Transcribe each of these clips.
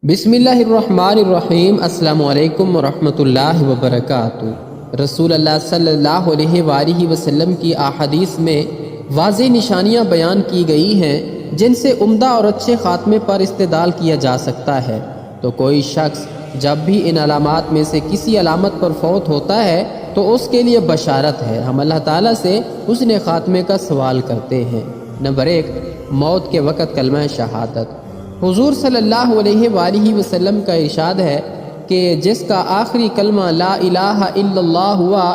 بسم اللہ الرحمن الرحیم۔ السلام علیکم ورحمۃ اللہ وبرکاتہ۔ رسول اللہ صلی اللہ علیہ وآلہ وسلم کی احادیث میں واضح نشانیاں بیان کی گئی ہیں جن سے عمدہ اور اچھے خاتمے پر استدلال کیا جا سکتا ہے۔ تو کوئی شخص جب بھی ان علامات میں سے کسی علامت پر فوت ہوتا ہے تو اس کے لیے بشارت ہے۔ ہم اللہ تعالیٰ سے حسن خاتمے کا سوال کرتے ہیں۔ نمبر 1، موت کے وقت کلمہ شہادت۔ حضور صلی اللہ علیہ وآلہ وسلم کا ارشاد ہے کہ جس کا آخری کلمہ لا الہ الا اللہ ہوا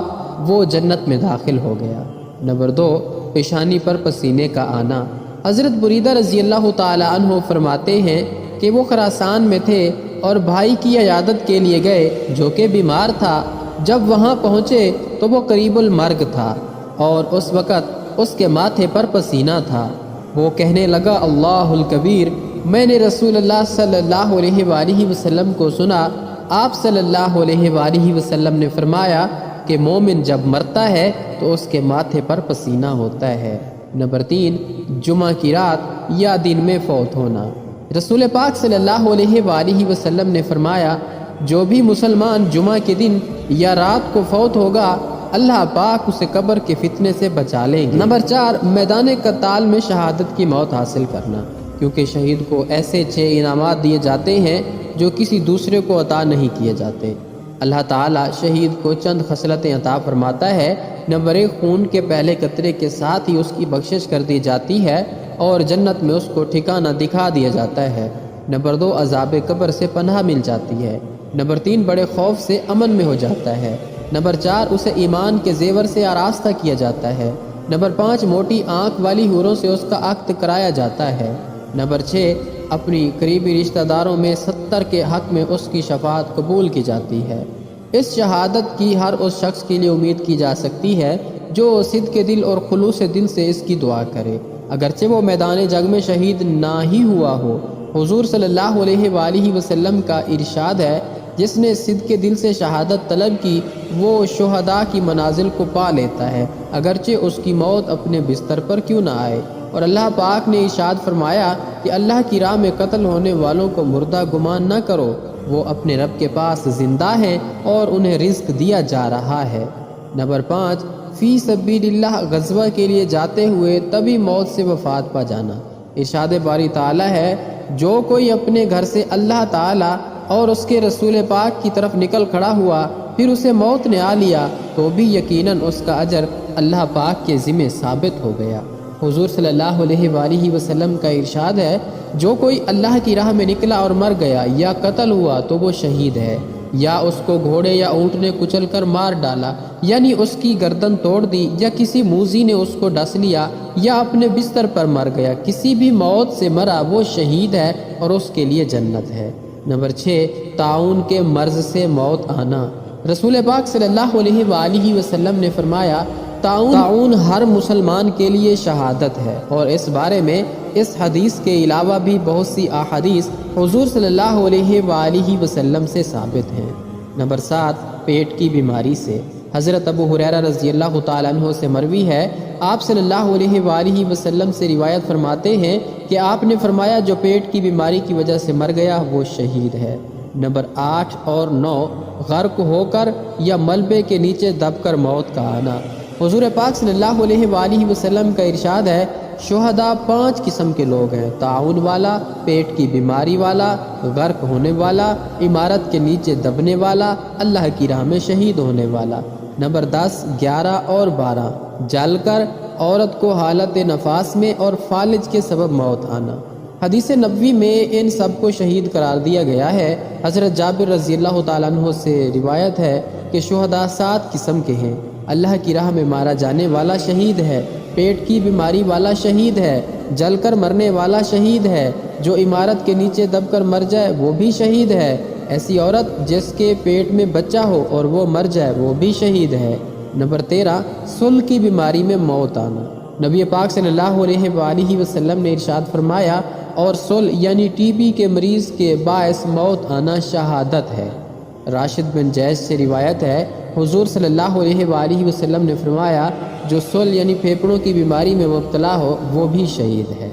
وہ جنت میں داخل ہو گیا۔ نمبر 2، پیشانی پر پسینے کا آنا۔ حضرت بریدہ رضی اللہ تعالی عنہ فرماتے ہیں کہ وہ خراسان میں تھے اور بھائی کی عیادت کے لیے گئے جو کہ بیمار تھا۔ جب وہاں پہنچے تو وہ قریب المرگ تھا اور اس وقت اس کے ماتھے پر پسینہ تھا۔ وہ کہنے لگا اللہ الکبیر۔ میں نے رسول اللہ صلی اللہ علیہ وآلہ وسلم کو سنا۔ آپ صلی اللہ علیہ وآلہ وسلم نے فرمایا کہ مومن جب مرتا ہے تو اس کے ماتھے پر پسینہ ہوتا ہے۔ نمبر 3، جمعہ کی رات یا دن میں فوت ہونا۔ رسول پاک صلی اللہ علیہ وآلہ وسلم نے فرمایا جو بھی مسلمان جمعہ کے دن یا رات کو فوت ہوگا اللہ پاک اسے قبر کے فتنے سے بچا لیں گے۔ نمبر 4، میدان قتال میں شہادت کی موت حاصل کرنا، کیونکہ شہید کو ایسے 6 انعامات دیے جاتے ہیں جو کسی دوسرے کو عطا نہیں کیے جاتے۔ اللہ تعالیٰ شہید کو چند خصلتیں عطا فرماتا ہے۔ نمبر 1، خون کے پہلے قطرے کے ساتھ ہی اس کی بخشش کر دی جاتی ہے اور جنت میں اس کو ٹھکانہ دکھا دیا جاتا ہے۔ نمبر 2، عذاب قبر سے پناہ مل جاتی ہے۔ نمبر 3، بڑے خوف سے امن میں ہو جاتا ہے۔ نمبر 4، اسے ایمان کے زیور سے آراستہ کیا جاتا ہے۔ نمبر 5، موٹی آنکھ والی حوروں سے اس کا عقد کرایا جاتا ہے۔ نمبر 6، اپنی قریبی رشتہ داروں میں 70 کے حق میں اس کی شفاعت قبول کی جاتی ہے۔ اس شہادت کی ہر اس شخص کے لیے امید کی جا سکتی ہے جو صدق کے دل اور خلوص دل سے اس کی دعا کرے، اگرچہ وہ میدان جنگ میں شہید نہ ہی ہوا ہو۔ حضور صلی اللہ علیہ وآلہ وسلم کا ارشاد ہے جس نے صدق کے دل سے شہادت طلب کی وہ شہداء کی منازل کو پا لیتا ہے، اگرچہ اس کی موت اپنے بستر پر کیوں نہ آئے۔ اور اللہ پاک نے ارشاد فرمایا کہ اللہ کی راہ میں قتل ہونے والوں کو مردہ گمان نہ کرو، وہ اپنے رب کے پاس زندہ ہیں اور انہیں رزق دیا جا رہا ہے۔ نمبر 5، فی سبیل اللہ غزوہ کے لیے جاتے ہوئے تبھی موت سے وفات پا جانا۔ ارشاد باری تعالی ہے جو کوئی اپنے گھر سے اللہ تعالی اور اس کے رسول پاک کی طرف نکل کھڑا ہوا پھر اسے موت نے آ لیا تو بھی یقیناً اس کا اجر اللہ پاک کے ذمہ ثابت ہو گیا۔ حضور صلی اللہ علیہ وآلہ وسلم کا ارشاد ہے جو کوئی اللہ کی راہ میں نکلا اور مر گیا یا قتل ہوا تو وہ شہید ہے، یا اس کو گھوڑے یا اونٹ نے کچل کر مار ڈالا یعنی اس کی گردن توڑ دی، یا کسی موذی نے اس کو ڈس لیا یا اپنے بستر پر مر گیا، کسی بھی موت سے مرا وہ شہید ہے اور اس کے لیے جنت ہے۔ نمبر 6، طاعون کے مرض سے موت آنا۔ رسول پاک صلی اللہ علیہ وآلہ وسلم نے فرمایا طاعون ہر مسلمان کے لیے شہادت ہے، اور اس بارے میں اس حدیث کے علاوہ بھی بہت سی احادیث حضور صلی اللہ علیہ وآلہ وسلم سے ثابت ہیں۔ نمبر 7، پیٹ کی بیماری سے۔ حضرت ابو ہریرہ رضی اللہ تعالیٰ عنہ سے مروی ہے آپ صلی اللہ علیہ وآلہ وسلم سے روایت فرماتے ہیں کہ آپ نے فرمایا جو پیٹ کی بیماری کی وجہ سے مر گیا وہ شہید ہے۔ نمبر 8 اور 9، غرق ہو کر یا ملبے کے نیچے دب کر موت کا آنا۔ حضور پاک صلی اللہ علیہ وآلہ وسلم کا ارشاد ہے شہداء 5 قسم کے لوگ ہیں، طاعون والا، پیٹ کی بیماری والا، غرق ہونے والا، عمارت کے نیچے دبنے والا، اللہ کی راہ میں شہید ہونے والا۔ نمبر 10، 11 اور 12، جل کر، عورت کو حالت نفاس میں اور فالج کے سبب موت آنا۔ حدیث نبوی میں ان سب کو شہید قرار دیا گیا ہے۔ حضرت جابر رضی اللہ تعالیٰ عنہ سے روایت ہے کہ شہداء 7 قسم کے ہیں۔ اللہ کی راہ میں مارا جانے والا شہید ہے، پیٹ کی بیماری والا شہید ہے، جل کر مرنے والا شہید ہے، جو عمارت کے نیچے دب کر مر جائے وہ بھی شہید ہے، ایسی عورت جس کے پیٹ میں بچہ ہو اور وہ مر جائے وہ بھی شہید ہے۔ نمبر 13، سل کی بیماری میں موت آنا۔ نبی پاک صلی اللہ علیہ وآلہ وسلم نے ارشاد فرمایا اور سل یعنی ٹی بی کے مریض کے باعث موت آنا شہادت ہے۔ راشد بن جیش سے روایت ہے حضور صلی اللہ علیہ وآلہ وسلم نے فرمایا جو سل یعنی پھیپھڑوں کی بیماری میں مبتلا ہو وہ بھی شہید ہے۔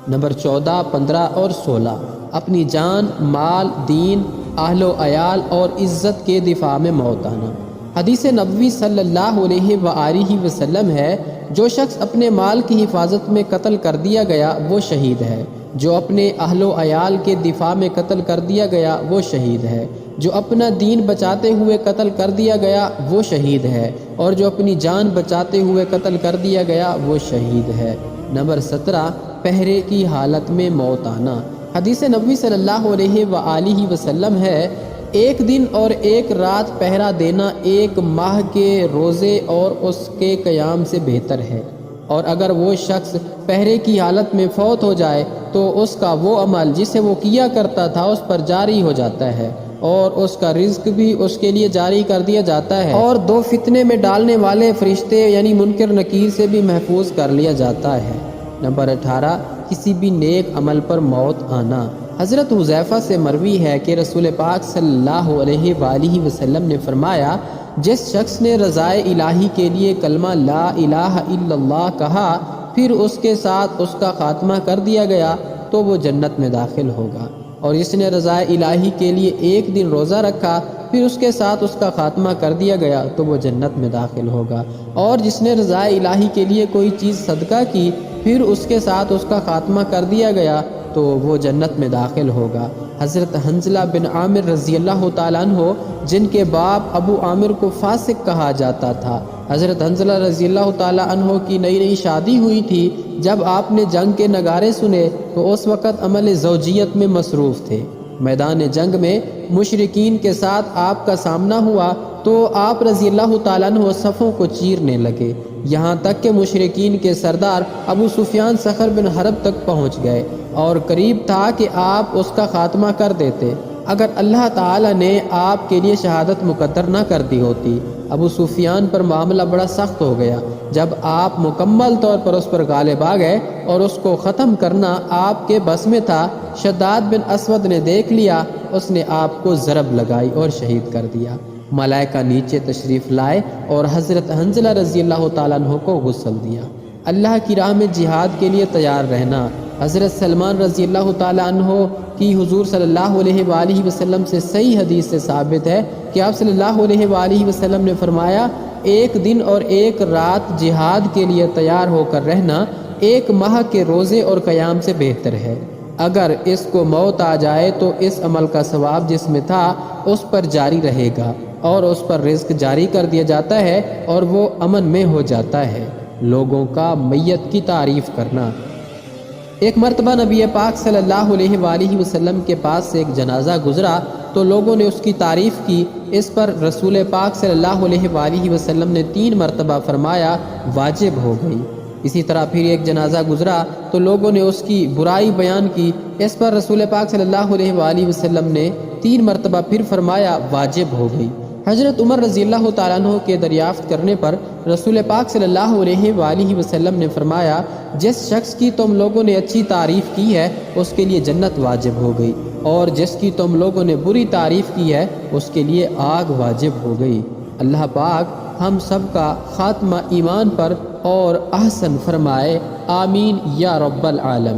نمبر 14، 15 اور 16، اپنی جان، مال، دین، اہل و عیال اور عزت کے دفاع میں موت آنا۔ حدیث نبوی صلی اللہ علیہ وآلہ وسلم ہے، جو شخص اپنے مال کی حفاظت میں قتل کر دیا گیا وہ شہید ہے، جو اپنے اہل و عیال کے دفاع میں قتل کر دیا گیا وہ شہید ہے، جو اپنا دین بچاتے ہوئے قتل کر دیا گیا وہ شہید ہے، اور جو اپنی جان بچاتے ہوئے قتل کر دیا گیا وہ شہید ہے۔ نمبر 17، پہرے کی حالت میں موت آنا۔ حدیث نبوی صلی اللہ علیہ وآلہ وسلم ہے، ایک دن اور ایک رات پہرا دینا ایک ماہ کے روزے اور اس کے قیام سے بہتر ہے، اور اگر وہ شخص پہرے کی حالت میں فوت ہو جائے تو اس کا وہ عمل جسے وہ کیا کرتا تھا اس پر جاری ہو جاتا ہے، اور اس کا رزق بھی اس کے لیے جاری کر دیا جاتا ہے، اور دو فتنے میں ڈالنے والے فرشتے یعنی منکر نکیر سے بھی محفوظ کر لیا جاتا ہے۔ نمبر 18، کسی بھی نیک عمل پر موت آنا۔ حضرت حذیفہ سے مروی ہے کہ رسول پاک صلی اللہ علیہ وآلہ وسلم نے فرمایا، جس شخص نے رضائے الہی کے لیے کلمہ لا الہ الا اللہ کہا پھر اس کے ساتھ اس کا خاتمہ کر دیا گیا تو وہ جنت میں داخل ہوگا، اور جس نے رضائے الہی کے لیے ایک دن روزہ رکھا پھر اس کے ساتھ اس کا خاتمہ کر دیا گیا تو وہ جنت میں داخل ہوگا، اور جس نے رضائے الہی کے لیے کوئی چیز صدقہ کی پھر اس کے ساتھ اس کا خاتمہ کر دیا گیا تو وہ جنت میں داخل ہوگا۔ حضرت حنظلہ بن عامر رضی اللہ تعالیٰ عنہ، جن کے باپ ابو عامر کو فاسق کہا جاتا تھا، حضرت حنظلہ رضی اللہ تعالیٰ عنہ کی نئی شادی ہوئی تھی۔ جب آپ نے جنگ کے نغارے سنے تو اس وقت عمل زوجیت میں مصروف تھے۔ میدان جنگ میں مشرکین کے ساتھ آپ کا سامنا ہوا تو آپ رضی اللہ تعالیٰ عنہ صفوں کو چیرنے لگے، یہاں تک کہ مشرکین کے سردار ابو سفیان صخر بن حرب تک پہنچ گئے، اور قریب تھا کہ آپ اس کا خاتمہ کر دیتے اگر اللہ تعالیٰ نے آپ کے لیے شہادت مقدر نہ کر دی ہوتی۔ ابو سفیان پر معاملہ بڑا سخت ہو گیا جب آپ مکمل طور پر اس پر غالب آ گئے اور اس کو ختم کرنا آپ کے بس میں تھا۔ شداد بن اسود نے دیکھ لیا، اس نے آپ کو ضرب لگائی اور شہید کر دیا۔ ملائکہ نیچے تشریف لائے اور حضرت حنظلہ رضی اللہ تعالیٰ عنہ کو غسل دیا۔ اللہ کی راہ میں جہاد کے لیے تیار رہنا۔ حضرت سلمان رضی اللہ تعالیٰ عنہ کی حضور صلی اللہ علیہ وآلہ وسلم سے صحیح حدیث سے ثابت ہے کہ آپ صلی اللہ علیہ وآلہ وسلم نے فرمایا، ایک دن اور ایک رات جہاد کے لیے تیار ہو کر رہنا ایک ماہ کے روزے اور قیام سے بہتر ہے۔ اگر اس کو موت آ جائے تو اس عمل کا ثواب جس میں تھا اس پر جاری رہے گا، اور اس پر رزق جاری کر دیا جاتا ہے اور وہ امن میں ہو جاتا ہے۔ لوگوں کا میت کی تعریف کرنا۔ ایک مرتبہ نبی پاک صلی اللہ علیہ وآلہ وسلم کے پاس سے ایک جنازہ گزرا تو لوگوں نے اس کی تعریف کی، اس پر رسول پاک صلی اللہ علیہ وآلہ وسلم نے 3 مرتبہ فرمایا، واجب ہو گئی۔ اسی طرح پھر ایک جنازہ گزرا تو لوگوں نے اس کی برائی بیان کی، اس پر رسول پاک صلی اللہ علیہ وآلہ وسلم نے 3 مرتبہ پھر فرمایا، واجب ہو گئی۔ حضرت عمر رضی اللہ تعالیٰ عنہ کے دریافت کرنے پر رسول پاک صلی اللہ علیہ وآلہ وسلم نے فرمایا، جس شخص کی تم لوگوں نے اچھی تعریف کی ہے اس کے لیے جنت واجب ہو گئی، اور جس کی تم لوگوں نے بری تعریف کی ہے اس کے لیے آگ واجب ہو گئی۔ اللہ پاک ہم سب کا خاتمہ ایمان پر اور احسن فرمائے، آمین یا رب العالمین۔